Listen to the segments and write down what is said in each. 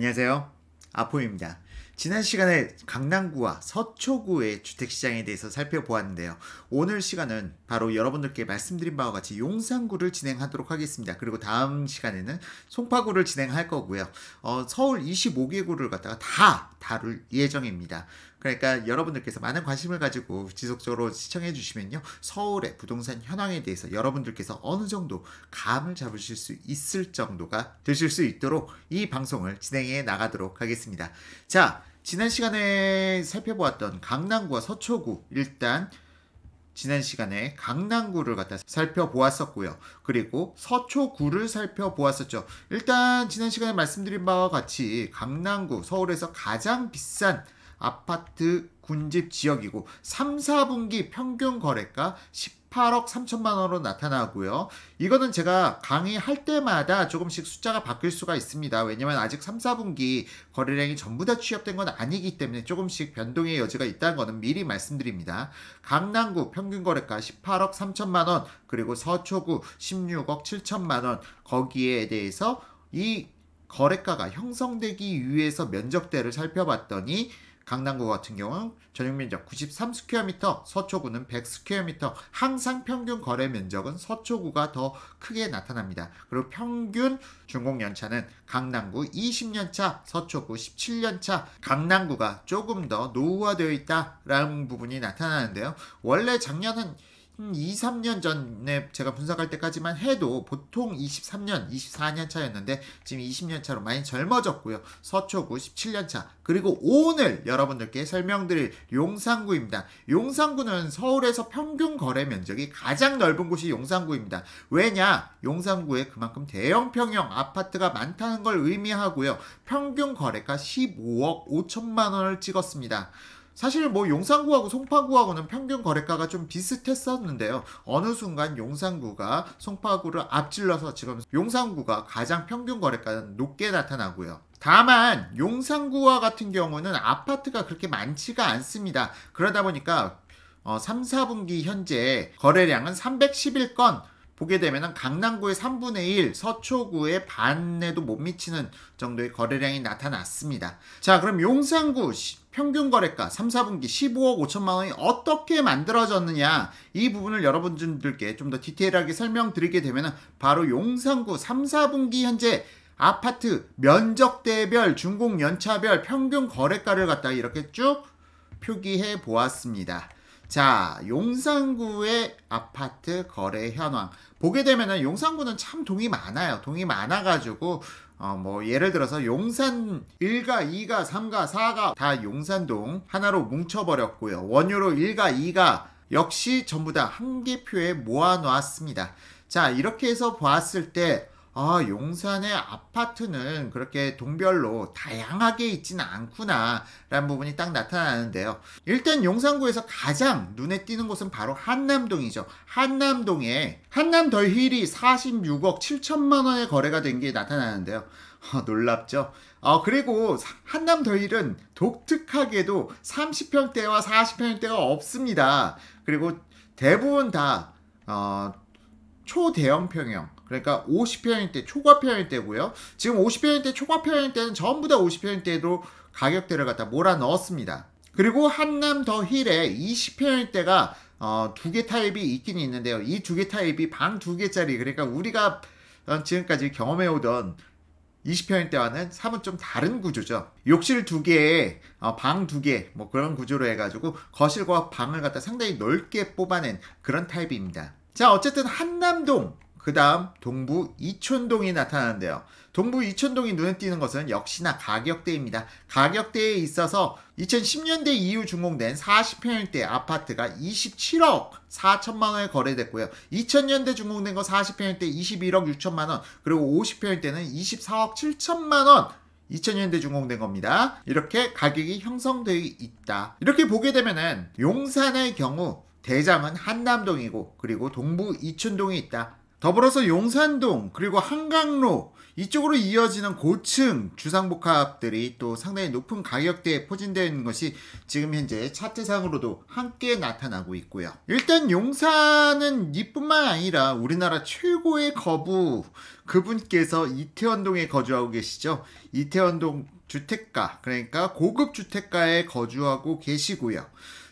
안녕하세요. 아포입니다. 지난 시간에 강남구와 서초구의 주택시장에 대해서 살펴보았는데요. 오늘 시간은 바로 여러분들께 말씀드린 바와 같이 용산구를 진행하도록 하겠습니다. 그리고 다음 시간에는 송파구를 진행할 거고요. 서울 25개구를 갖다가 다 다룰 예정입니다. 그러니까 여러분들께서 많은 관심을 가지고 지속적으로 시청해 주시면요. 서울의 부동산 현황에 대해서 여러분들께서 어느 정도 감을 잡으실 수 있을 정도가 되실 수 있도록 이 방송을 진행해 나가도록 하겠습니다. 자, 지난 시간에 살펴보았던 강남구와 서초구, 일단 지난 시간에 강남구를 갖다 살펴보았었고요. 그리고 서초구를 살펴보았었죠. 일단 지난 시간에 말씀드린 바와 같이 강남구, 서울에서 가장 비싼 아파트 군집 지역이고 3, 4분기 평균 거래가 18억 3천만 원으로 나타나고요. 이거는 제가 강의할 때마다 조금씩 숫자가 바뀔 수가 있습니다. 왜냐면 아직 3, 4분기 거래량이 전부 다 취합된 건 아니기 때문에 조금씩 변동의 여지가 있다는 거는 미리 말씀드립니다. 강남구 평균 거래가 18억 3천만 원, 그리고 서초구 16억 7천만 원, 거기에 대해서 이 거래가가 형성되기 위해서 면적대를 살펴봤더니 강남구 같은 경우는 전용면적 93스퀘어미터, 서초구는 100스퀘어미터, 항상 평균 거래 면적은 서초구가 더 크게 나타납니다. 그리고 평균 준공연차는 강남구 20년차, 서초구 17년차, 강남구가 조금 더 노후화되어 있다라는 부분이 나타나는데요. 원래 작년은 2, 3년 전에 제가 분석할 때까지만 해도 보통 23년, 24년 차였는데 지금 20년 차로 많이 젊어졌고요. 서초구 17년 차. 그리고 오늘 여러분들께 설명드릴 용산구입니다. 용산구는 서울에서 평균 거래 면적이 가장 넓은 곳이 용산구입니다. 왜냐? 용산구에 그만큼 대형 평형 아파트가 많다는 걸 의미하고요. 평균 거래가 15억 5천만 원을 찍었습니다. 사실 뭐 용산구하고 송파구하고는 평균 거래가가 좀 비슷했었는데요. 어느 순간 용산구가 송파구를 앞질러서 지금 용산구가 가장 평균 거래가는 높게 나타나고요. 다만 용산구와 같은 경우는 아파트가 그렇게 많지가 않습니다. 그러다 보니까 3, 4분기 현재 거래량은 311건, 보게 되면 강남구의 3분의 1, 서초구의 반에도 못 미치는 정도의 거래량이 나타났습니다. 자, 그럼 용산구 평균 거래가 3, 4분기 15억 5천만 원이 어떻게 만들어졌느냐, 이 부분을 여러분들께 좀 더 디테일하게 설명드리게 되면 바로 용산구 3, 4분기 현재 아파트 면적대별, 준공연차별 평균 거래가를 갖다가 이렇게 쭉 표기해 보았습니다. 자, 용산구의 아파트 거래 현황 보게 되면은 용산구는 참 동이 많아요. 동이 많아가지고 뭐 예를 들어서 용산 1가, 2가, 3가, 4가 다 용산동 하나로 뭉쳐버렸고요. 원효로 1가, 2가 역시 전부 다 한 개 표에 모아놓았습니다. 자, 이렇게 해서 보았을 때 용산의 아파트는 그렇게 동별로 다양하게 있지는 않구나 라는 부분이 딱 나타나는데요. 일단 용산구에서 가장 눈에 띄는 곳은 바로 한남동이죠. 한남동에 한남더힐이 46억 7천만 원의 거래가 된 게 나타나는데요. 놀랍죠? 그리고 한남더힐은 독특하게도 30평대와 40평대가 없습니다. 그리고 대부분 다 초대형 평형, 그러니까 50평형대, 초과평형대고요. 지금 50평형대, 초과평형대는 전부 다 50평형대로 가격대를 갖다 몰아 넣었습니다. 그리고 한남 더 힐에 20평형대가 두 개 타입이 있긴 있는데요. 이 두 개 타입이 방 두 개짜리, 그러니까 우리가 지금까지 경험해오던 20평형대와는 사뭇 좀 다른 구조죠. 욕실 두 개에 방 두 개, 뭐 그런 구조로 해가지고 거실과 방을 갖다 상당히 넓게 뽑아낸 그런 타입입니다. 자, 어쨌든 한남동, 그 다음 동부 이촌동이 나타나는데요. 동부 이촌동이 눈에 띄는 것은 역시나 가격대입니다. 가격대에 있어서 2010년대 이후 준공된 40평형대 아파트가 27억 4천만 원에 거래됐고요. 2000년대 준공된 거 40평형대 21억 6천만 원, 그리고 50평형대는 24억 7천만 원, 2000년대 준공된 겁니다. 이렇게 가격이 형성되어 있다. 이렇게 보게 되면은 용산의 경우 대장은 한남동이고, 그리고 동부 이촌동이 있다. 더불어서 용산동 그리고 한강로 이쪽으로 이어지는 고층 주상복합들이 또 상당히 높은 가격대에 포진되어 있는 것이 지금 현재 차트상으로도 함께 나타나고 있고요. 일단 용산은 이뿐만 아니라 우리나라 최고의 거부 그분께서 이태원동에 거주하고 계시죠. 이태원동 주택가, 그러니까 고급 주택가에 거주하고 계시고요.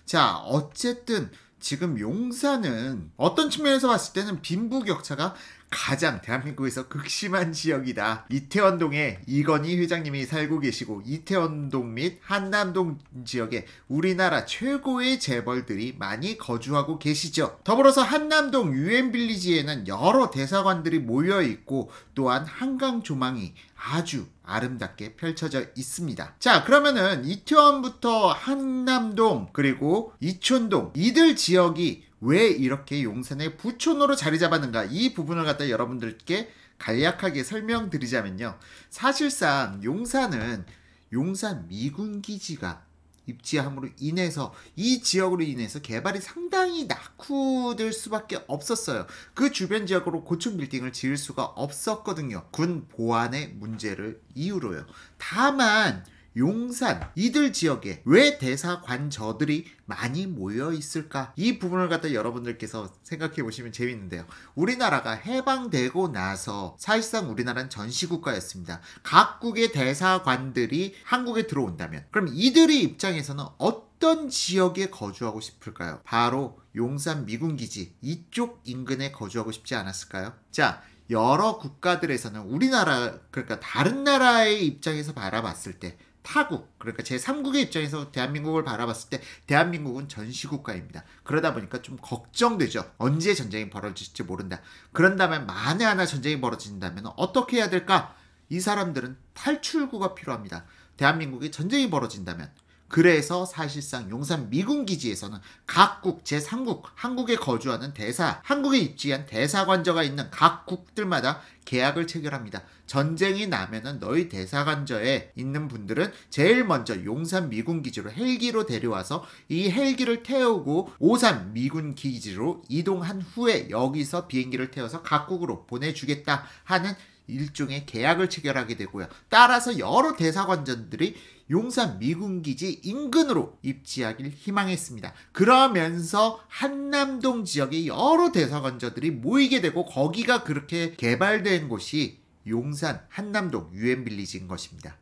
자, 어쨌든 지금 용산은 어떤 측면에서 봤을 때는 빈부격차가 가장 대한민국에서 극심한 지역이다. 이태원동에 이건희 회장님이 살고 계시고 이태원동 및 한남동 지역에 우리나라 최고의 재벌들이 많이 거주하고 계시죠. 더불어서 한남동 유엔빌리지에는 여러 대사관들이 모여 있고 또한 한강 조망이 아주 아름답게 펼쳐져 있습니다. 자, 그러면은 이태원부터 한남동 그리고 이촌동 이들 지역이 왜 이렇게 용산의 부촌으로 자리 잡았는가, 이 부분을 갖다 여러분들께 간략하게 설명드리자면요. 사실상 용산은 용산 미군기지가 입지함으로 인해서 이 지역으로 인해서 개발이 상당히 낙후될 수밖에 없었어요. 그 주변 지역으로 고층 빌딩을 지을 수가 없었거든요. 군 보안의 문제를 이유로요. 다만 용산 이들 지역에 왜 대사관저들이 많이 모여 있을까? 이 부분을 갖다 여러분들께서 생각해 보시면 재밌는데요. 우리나라가 해방되고 나서 사실상 우리나라는 전시국가였습니다. 각국의 대사관들이 한국에 들어온다면 그럼 이들의 입장에서는 어떤 지역에 거주하고 싶을까요? 바로 용산 미군기지 이쪽 인근에 거주하고 싶지 않았을까요? 자, 여러 국가들에서는 우리나라, 그러니까 다른 나라의 입장에서 바라봤을 때 타국, 그러니까 제3국의 입장에서 대한민국을 바라봤을 때 대한민국은 전시국가입니다. 그러다 보니까 좀 걱정되죠. 언제 전쟁이 벌어질지 모른다. 그런다면 만에 하나 전쟁이 벌어진다면 어떻게 해야 될까? 이 사람들은 탈출구가 필요합니다. 대한민국에 전쟁이 벌어진다면. 그래서 사실상 용산 미군기지에서는 각국 제3국 한국에 거주하는 한국에 입지한 대사관저가 있는 각 국들마다 계약을 체결합니다. 전쟁이 나면은 너희 대사관저에 있는 분들은 제일 먼저 용산 미군기지로 헬기로 데려와서 이 헬기를 태우고 오산 미군기지로 이동한 후에 여기서 비행기를 태워서 각국으로 보내주겠다 하는 일종의 계약을 체결하게 되고요. 따라서 여러 대사관전들이 용산 미군기지 인근으로 입지하길 희망했습니다. 그러면서 한남동 지역에 여러 대사관저들이 모이게 되고 거기가 그렇게 개발된 곳이 용산 한남동 유엔빌리지인 것입니다.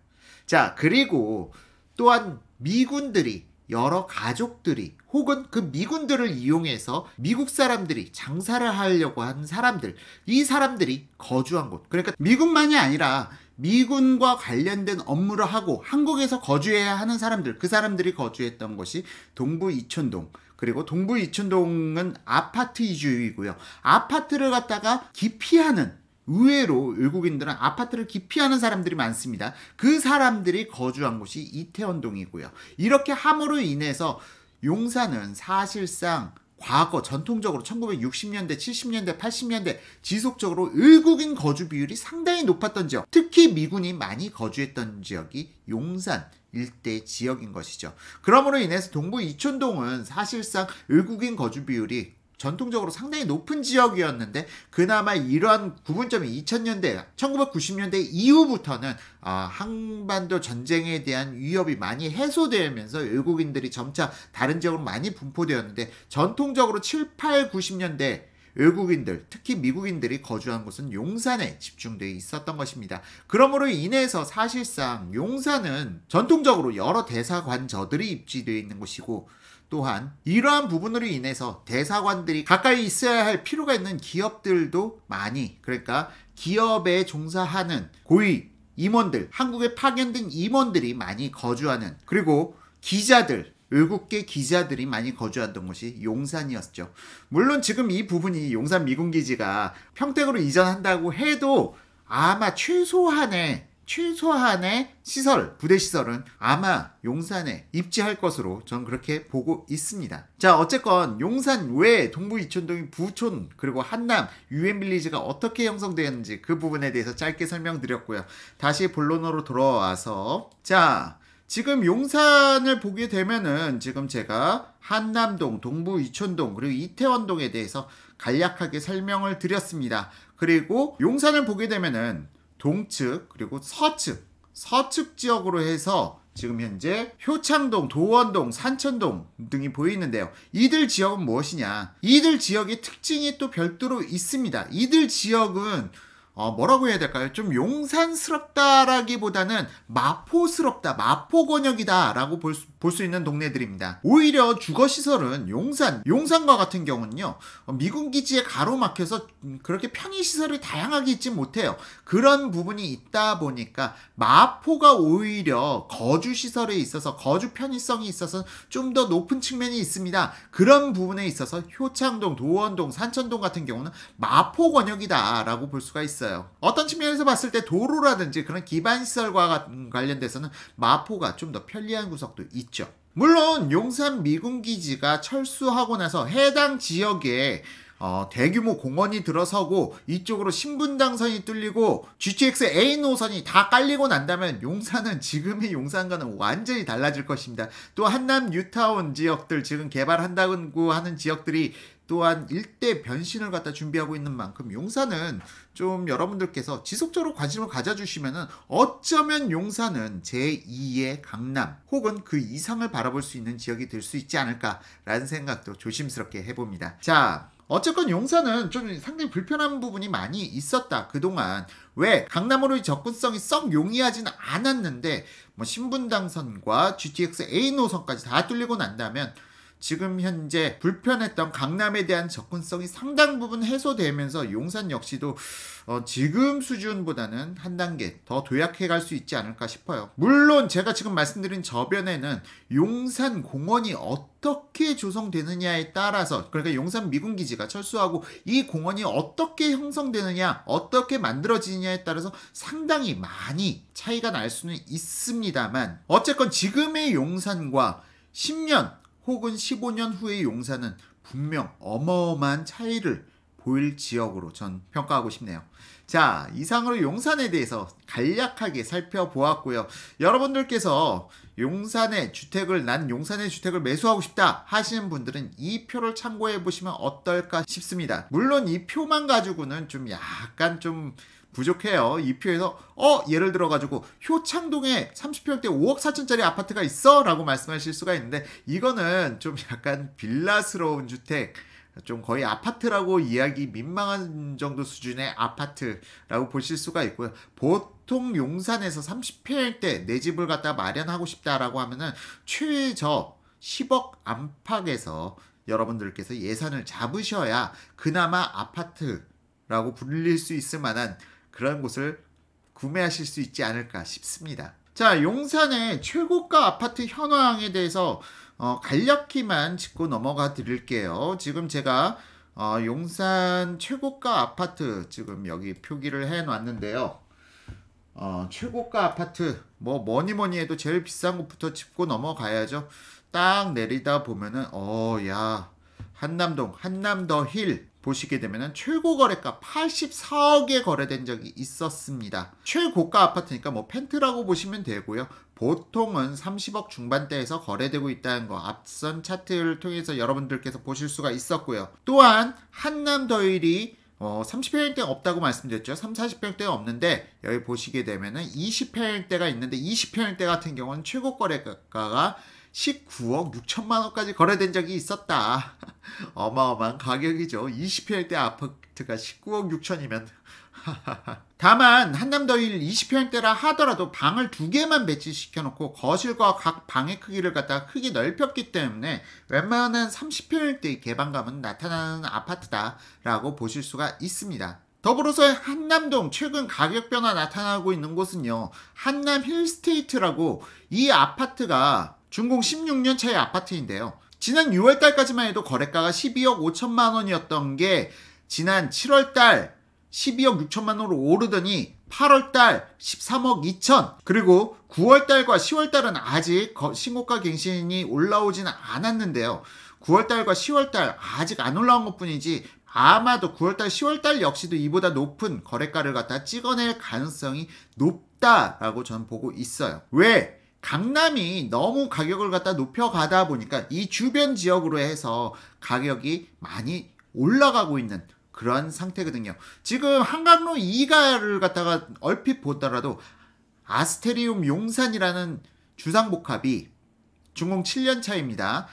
자, 그리고 또한 미군들이 여러 가족들이 혹은 그 미군들을 이용해서 미국 사람들이 장사를 하려고 하는 사람들, 이 사람들이 거주한 곳, 그러니까 미군만이 아니라 미군과 관련된 업무를 하고 한국에서 거주해야 하는 사람들, 그 사람들이 거주했던 곳이 동부 이촌동, 그리고 동부 이촌동은 아파트 위주이고요. 아파트를 갖다가 기피하는, 의외로 외국인들은 아파트를 기피하는 사람들이 많습니다. 그 사람들이 거주한 곳이 이태원동이고요. 이렇게 함으로 인해서 용산은 사실상 과거 전통적으로 1960년대, 70년대, 80년대 지속적으로 외국인 거주 비율이 상당히 높았던 지역, 특히 미군이 많이 거주했던 지역이 용산 일대 지역인 것이죠. 그러므로 인해서 동부 이촌동은 사실상 외국인 거주 비율이 전통적으로 상당히 높은 지역이었는데 그나마 이러한 구분점이 2000년대, 1990년대 이후부터는 한반도 전쟁에 대한 위협이 많이 해소되면서 외국인들이 점차 다른 지역으로 많이 분포되었는데 전통적으로 7, 8, 90년대 외국인들, 특히 미국인들이 거주한 곳은 용산에 집중되어 있었던 것입니다. 그러므로 인해서 사실상 용산은 전통적으로 여러 대사관저들이 입지되어 있는 곳이고 또한 이러한 부분으로 인해서 대사관들이 가까이 있어야 할 필요가 있는 기업들도 많이, 그러니까 기업에 종사하는 고위 임원들, 한국에 파견된 임원들이 많이 거주하는, 그리고 기자들, 외국계 기자들이 많이 거주하던 곳이 용산이었죠. 물론 지금 이 부분이 용산 미군기지가 평택으로 이전한다고 해도 아마 최소한의 시설, 부대 시설은 아마 용산에 입지할 것으로 전 그렇게 보고 있습니다. 자, 어쨌건 용산 외에 동부 이촌동이 부촌 그리고 한남 유엔빌리지가 어떻게 형성되었는지 그 부분에 대해서 짧게 설명드렸고요. 다시 본론으로 돌아와서 자, 지금 용산을 보게 되면은 지금 제가 한남동, 동부 이촌동 그리고 이태원동에 대해서 간략하게 설명을 드렸습니다. 그리고 용산을 보게 되면은 동측 그리고 서측 지역으로 해서 지금 현재 효창동, 도원동, 산천동 등이 보이는데요. 이들 지역은 무엇이냐? 이들 지역의 특징이 또 별도로 있습니다. 이들 지역은 뭐라고 해야 될까요? 좀 용산스럽다라기보다는 마포스럽다, 마포권역이다 라고 볼 수 있는 동네들입니다. 오히려 주거시설은 용산과 같은 경우는요, 미군기지에 가로막혀서 그렇게 편의시설이 다양하게 있지 못해요. 그런 부분이 있다 보니까 마포가 오히려 거주시설에 있어서, 거주 편의성이 있어서 좀 더 높은 측면이 있습니다. 그런 부분에 있어서 효창동, 도원동, 산천동 같은 경우는 마포권역이다 라고 볼 수가 있어요. 어떤 측면에서 봤을 때 도로라든지 그런 기반시설과 관련돼서는 마포가 좀 더 편리한 구석도 있죠. 물론 용산 미군기지가 철수하고 나서 해당 지역에 대규모 공원이 들어서고 이쪽으로 신분당선이 뚫리고 GTX A 노선이 다 깔리고 난다면 용산은 지금의 용산과는 완전히 달라질 것입니다. 또 한남 뉴타운 지역들 지금 개발한다고 하는 지역들이 또한 일대 변신을 갖다 준비하고 있는 만큼 용산은 좀 여러분들께서 지속적으로 관심을 가져주시면은 어쩌면 용산은 제2의 강남 혹은 그 이상을 바라볼 수 있는 지역이 될 수 있지 않을까라는 생각도 조심스럽게 해봅니다. 자, 어쨌건 용산은 좀 상당히 불편한 부분이 많이 있었다. 그동안 왜 강남으로의 접근성이 썩 용이하지는 않았는데 뭐 신분당선과 GTX A 노선까지 다 뚫리고 난다면 지금 현재 불편했던 강남에 대한 접근성이 상당 부분 해소되면서 용산 역시도 지금 수준보다는 한 단계 더 도약해 갈 수 있지 않을까 싶어요. 물론 제가 지금 말씀드린 저변에는 용산 공원이 어떻게 조성되느냐에 따라서, 그러니까 용산 미군기지가 철수하고 이 공원이 어떻게 형성되느냐, 어떻게 만들어지느냐에 따라서 상당히 많이 차이가 날 수는 있습니다만, 어쨌건 지금의 용산과 10년 혹은 15년 후의 용산은 분명 어마어마한 차이를 보일 지역으로 전 평가하고 싶네요. 자, 이상으로 용산에 대해서 간략하게 살펴보았고요. 여러분들께서 난 용산의 주택을 매수하고 싶다 하시는 분들은 이 표를 참고해 보시면 어떨까 싶습니다. 물론 이 표만 가지고는 좀 약간 좀 부족해요. 이 표에서 예를 들어 가지고 효창동에 30평대 5억 4천짜리 아파트가 있어? 라고 말씀하실 수가 있는데, 이거는 좀 약간 빌라스러운 주택, 좀 거의 아파트라고 이야기 민망한 정도 수준의 아파트라고 보실 수가 있고요. 보통 용산에서 30평대 내 집을 갖다 마련하고 싶다라고 하면은 최저 10억 안팎에서 여러분들께서 예산을 잡으셔야 그나마 아파트라고 불릴 수 있을 만한 그런 곳을 구매하실 수 있지 않을까 싶습니다. 자, 용산의 최고가 아파트 현황에 대해서 간략히만 짚고 넘어가 드릴게요. 지금 제가 용산 최고가 아파트 지금 여기 표기를 해 놨는데요. 최고가 아파트 뭐니 해도 제일 비싼 곳부터 짚고 넘어가야죠. 딱 내리다 보면은 한남동 한남더힐 보시게 되면은 최고 거래가 84억에 거래된 적이 있었습니다. 최고가 아파트니까 뭐 펜트라고 보시면 되고요. 보통은 30억 중반대에서 거래되고 있다는 거 앞선 차트를 통해서 여러분들께서 보실 수가 있었고요. 또한 한남더힐이 30평대가 없다고 말씀드렸죠. 40평대가 없는데 여기 보시게 되면은 20평대가 있는데 20평대 같은 경우는 최고 거래가가 19억 6천만 원까지 거래된 적이 있었다. 어마어마한 가격이죠. 20평대 아파트가 19억 6천이면 다만 한남더힐 20평대라 하더라도 방을 2개만 배치시켜놓고 거실과 각 방의 크기를 갖다가 크게 넓혔기 때문에 웬만한 30평대의 개방감은 나타나는 아파트다라고 보실 수가 있습니다. 더불어서 한남동 최근 가격 변화 나타나고 있는 곳은요, 한남 힐스테이트라고, 이 아파트가 준공 16년 차의 아파트인데요. 지난 6월달까지만 해도 거래가가 12억 5천만 원이었던 게 지난 7월달 12억 6천만 원으로 오르더니 8월달 13억 2천, 그리고 9월달과 10월달은 아직 신고가 갱신이 올라오지는 않았는데요. 9월달과 10월달 아직 안 올라온 것 뿐이지 아마도 9월달 10월달 역시도 이보다 높은 거래가를 갖다 찍어낼 가능성이 높다라고 저는 보고 있어요. 왜? 강남이 너무 가격을 갖다 높여가다 보니까 이 주변 지역으로 해서 가격이 많이 올라가고 있는 그런 상태거든요. 지금 한강로 2가를 갖다가 얼핏 보더라도 아스테리움 용산이라는 주상복합이 준공 7년 차입니다.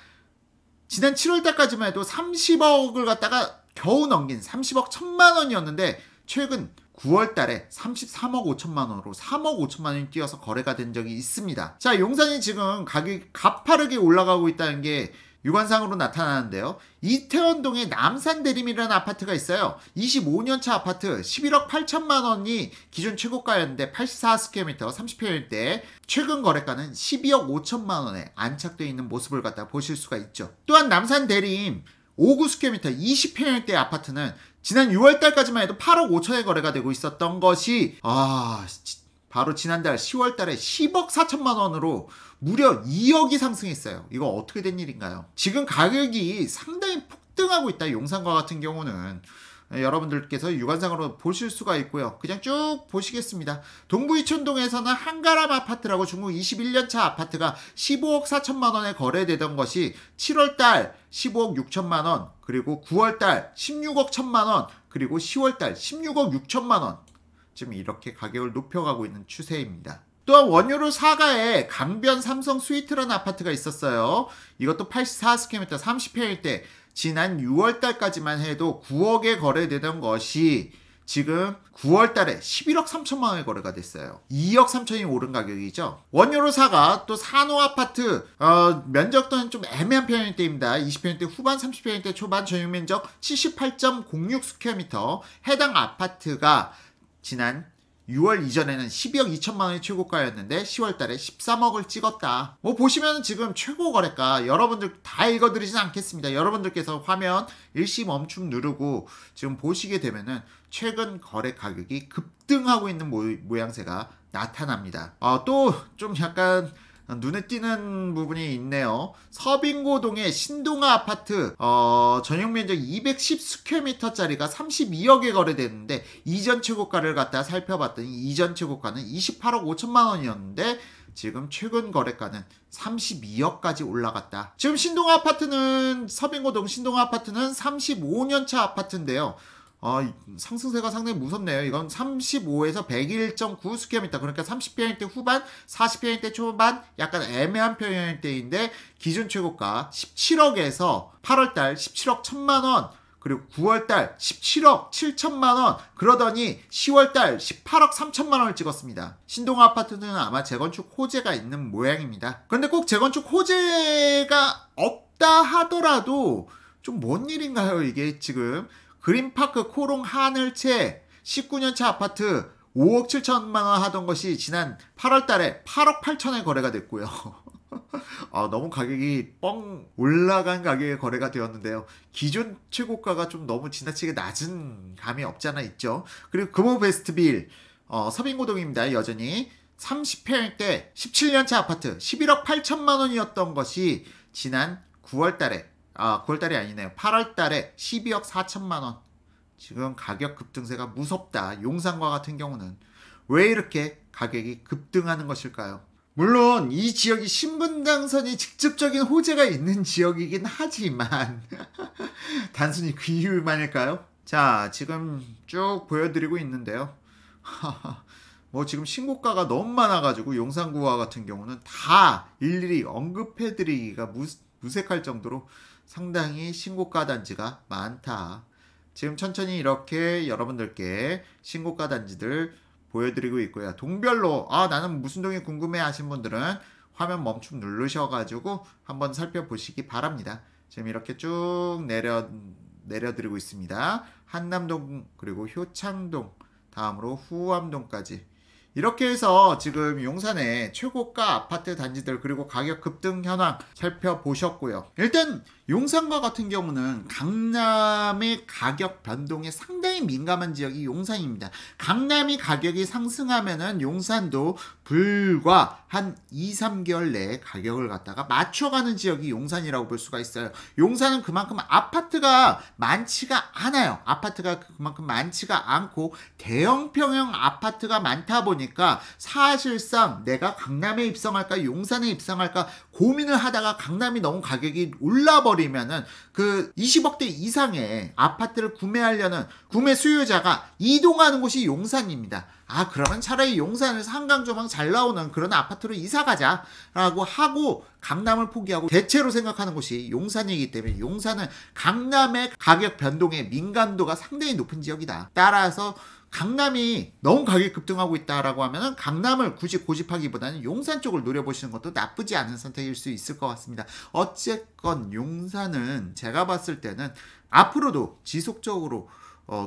지난 7월달까지만 해도 30억을 갖다가 겨우 넘긴 30억 1천만 원이었는데 최근 9월달에 33억 5천만 원으로 3억 5천만 원이 뛰어서 거래가 된 적이 있습니다. 자, 용산이 지금 가격이 가파르게 올라가고 있다는 게 육안상으로 나타나는데요. 이태원동에 남산대림이라는 아파트가 있어요. 25년차 아파트 11억 8천만 원이 기존 최고가였는데 84스퀘어미터 30평일대 최근 거래가는 12억 5천만 원에 안착되어 있는 모습을 갖다 보실 수가 있죠. 또한 남산대림 59스퀘어미터 20평일대 아파트는 지난 6월달까지만 해도 8억 5천에 거래가 되고 있었던 것이 바로 지난달 10월달에 10억 4천만 원으로 무려 2억이 상승했어요. 이거 어떻게 된 일인가요? 지금 가격이 상당히 폭등하고 있다. 용산과 같은 경우는 여러분들께서 육안상으로 보실 수가 있고요. 그냥 쭉 보시겠습니다. 동부이촌동에서는 한가람 아파트라고 중국 21년차 아파트가 15억 4천만 원에 거래되던 것이 7월달 15억 6천만 원, 그리고 9월달 16억 1천만 원, 그리고 10월달 16억 6천만 원. 지금 이렇게 가격을 높여가고 있는 추세입니다. 또한 원효로 사가에 강변 삼성 스위트라는 아파트가 있었어요. 이것도 84스퀘어미터 30평일대 지난 6월달까지만 해도 9억에 거래되던 것이 지금 9월달에 11억 3천만 원에 거래가 됐어요. 2억 3천이 오른 가격이죠. 원효로 사가 또 산호 아파트 면적도는 좀 애매한 평일대입니다. 20평일대 후반 30평일대 초반 전용면적 78.06스퀘어미터 해당 아파트가 지난 6월 이전에는 12억 2천만 원이 최고가였는데 10월달에 13억을 찍었다. 뭐 보시면 지금 최고 거래가 여러분들 다 읽어드리진 않겠습니다. 여러분들께서 화면 일시 멈춤 누르고 지금 보시게 되면은 최근 거래 가격이 급등하고 있는 모양새가 나타납니다. 또 좀 약간 눈에 띄는 부분이 있네요. 서빙고동의 신동아 아파트 전용면적 210스퀘어미터짜리가 32억에 거래됐는데 이전 최고가를 갖다 살펴봤더니 이전 최고가는 28억 5천만 원이었는데 지금 최근 거래가는 32억까지 올라갔다. 지금 신동아 아파트는 서빙고동 신동아 아파트는 35년차 아파트인데요. 상승세가 상당히 무섭네요. 이건 35에서 101.9스퀘어미터, 그러니까 30평일대 후반, 40평일대 초반, 약간 애매한 평일대인데 기준 최고가 17억에서 8월달 17억 1천만 원, 그리고 9월달 17억 7천만 원, 그러더니 10월달 18억 3천만 원을 찍었습니다. 신동아 아파트는 아마 재건축 호재가 있는 모양입니다. 그런데 꼭 재건축 호재가 없다 하더라도 좀 뭔 일인가요, 이게 지금? 그린파크 코롱 하늘채 19년차 아파트 5억 7천만 원 하던 것이 지난 8월 달에 8억 8천에 거래가 됐고요. 너무 가격이 뻥 올라간 가격에 거래가 되었는데요. 기존 최고가가 좀 너무 지나치게 낮은 감이 없지 않아 있죠. 그리고 금호베스트빌 서빙고동입니다. 여전히 30평대 17년차 아파트 11억 8천만 원이었던 것이 지난 9월달에 9월달이 아니네요. 8월달에 12억 4천만 원. 지금 가격 급등세가 무섭다. 용산과 같은 경우는 왜 이렇게 가격이 급등하는 것일까요? 물론 이 지역이 신분당선이 직접적인 호재가 있는 지역이긴 하지만 단순히 그 이유만일까요? 자, 지금 쭉 보여드리고 있는데요. 뭐 지금 신고가가 너무 많아가지고 용산구와 같은 경우는 다 일일이 언급해드리기가 무색할 정도로 상당히 신고가 단지가 많다. 지금 천천히 이렇게 여러분들께 신고가 단지들 보여드리고 있고요. 동별로 나는 무슨 동이 궁금해 하신 분들은 화면 멈춤 누르셔가지고 한번 살펴보시기 바랍니다. 지금 이렇게 쭉 내려드리고 있습니다. 한남동 그리고 효창동 다음으로 후암동까지 이렇게 해서 지금 용산의 최고가 아파트 단지들 그리고 가격 급등 현황 살펴보셨고요. 일단 용산과 같은 경우는 강남의 가격 변동에 상당히 민감한 지역이 용산입니다. 강남이 가격이 상승하면은 용산도 불과 한 2-3개월 내에 가격을 갖다가 맞춰가는 지역이 용산이라고 볼 수가 있어요. 용산은 그만큼 아파트가 많지가 않아요. 아파트가 그만큼 많지가 않고 대형 평형 아파트가 많다 보니까 사실상 내가 강남에 입성할까 용산에 입성할까 고민을 하다가 강남이 너무 가격이 올라버리면 죽어버리면은 그 20억대 이상의 아파트를 구매하려는 구매 수요자가 이동하는 곳이 용산입니다. 아, 그러면 차라리 용산에서 한강조망 잘 나오는 그런 아파트로 이사 가자라고 하고 강남을 포기하고 대체로 생각하는 곳이 용산이기 때문에 용산은 강남의 가격 변동에 민감도가 상당히 높은 지역이다. 따라서 강남이 너무 가격이 급등하고 있다라고 하면은 강남을 굳이 고집하기보다는 용산 쪽을 노려보시는 것도 나쁘지 않은 선택일 수 있을 것 같습니다. 어쨌건 용산은 제가 봤을 때는 앞으로도 지속적으로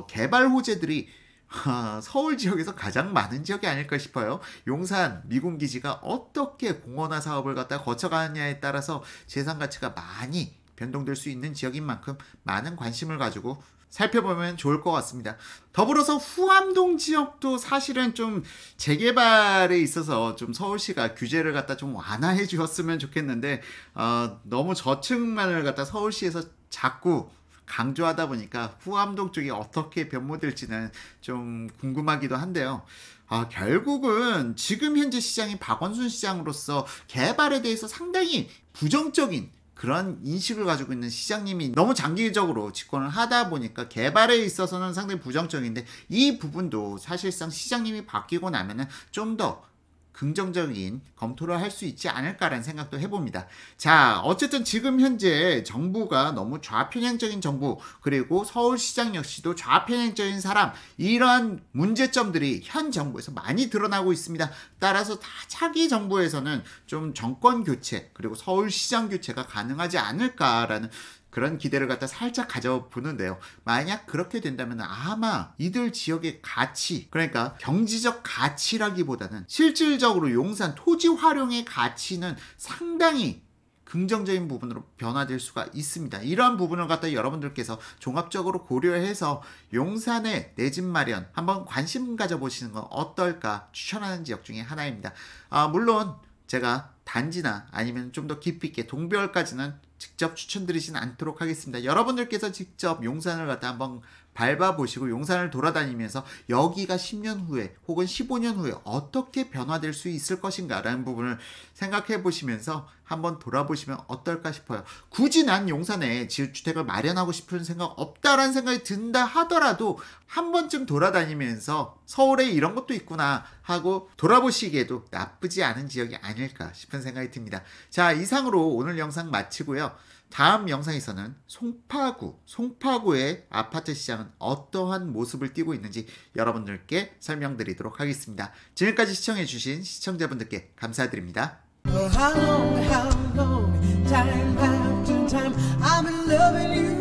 개발 호재들이 서울 지역에서 가장 많은 지역이 아닐까 싶어요. 용산 미군기지가 어떻게 공원화 사업을 갖다 거쳐가느냐에 따라서 재산 가치가 많이 변동될 수 있는 지역인 만큼 많은 관심을 가지고 살펴보면 좋을 것 같습니다. 더불어서 후암동 지역도 사실은 좀 재개발에 있어서 좀 서울시가 규제를 갖다 좀 완화해 주었으면 좋겠는데 너무 저층만을 갖다 서울시에서 자꾸 강조하다 보니까 후암동 쪽이 어떻게 변모될지는 좀 궁금하기도 한데요. 결국은 지금 현재 시장이 박원순 시장으로서 개발에 대해서 상당히 부정적인 그런 인식을 가지고 있는 시장님이 너무 장기적으로 집권을 하다 보니까 개발에 있어서는 상당히 부정적인데 이 부분도 사실상 시장님이 바뀌고 나면은 좀 더 긍정적인 검토를 할 수 있지 않을까라는 생각도 해봅니다. 자, 어쨌든 지금 현재 정부가 너무 좌편향적인 정부, 그리고 서울시장 역시도 좌편향적인 사람, 이러한 문제점들이 현 정부에서 많이 드러나고 있습니다. 따라서 다 차기 정부에서는 좀 정권 교체, 그리고 서울시장 교체가 가능하지 않을까라는 그런 기대를 갖다 살짝 가져보는데요. 만약 그렇게 된다면 아마 이들 지역의 가치, 그러니까 경제적 가치라기보다는 실질적으로 용산 토지 활용의 가치는 상당히 긍정적인 부분으로 변화될 수가 있습니다. 이러한 부분을 갖다 여러분들께서 종합적으로 고려해서 용산의 내 집 마련 한번 관심 가져보시는 건 어떨까 추천하는 지역 중에 하나입니다. 물론 제가 단지나 아니면 좀 더 깊이 있게 동별까지는 직접 추천드리진 않도록 하겠습니다. 여러분들께서 직접 용산을 갖다 한번 밟아보시고 용산을 돌아다니면서 여기가 10년 후에 혹은 15년 후에 어떻게 변화될 수 있을 것인가 라는 부분을 생각해 보시면서 한번 돌아보시면 어떨까 싶어요. 굳이 난 용산에 지주택을 마련하고 싶은 생각 없다라는 생각이 든다 하더라도 한 번쯤 돌아다니면서 서울에 이런 것도 있구나 하고 돌아보시기에도 나쁘지 않은 지역이 아닐까 싶은 생각이 듭니다. 자, 이상으로 오늘 영상 마치고요. 다음 영상에서는 송파구의 아파트 시장은 어떠한 모습을 띠고 있는지 여러분들께 설명드리도록 하겠습니다. 지금까지 시청해주신 시청자분들께 감사드립니다. How long, time after time, I'm in love with you.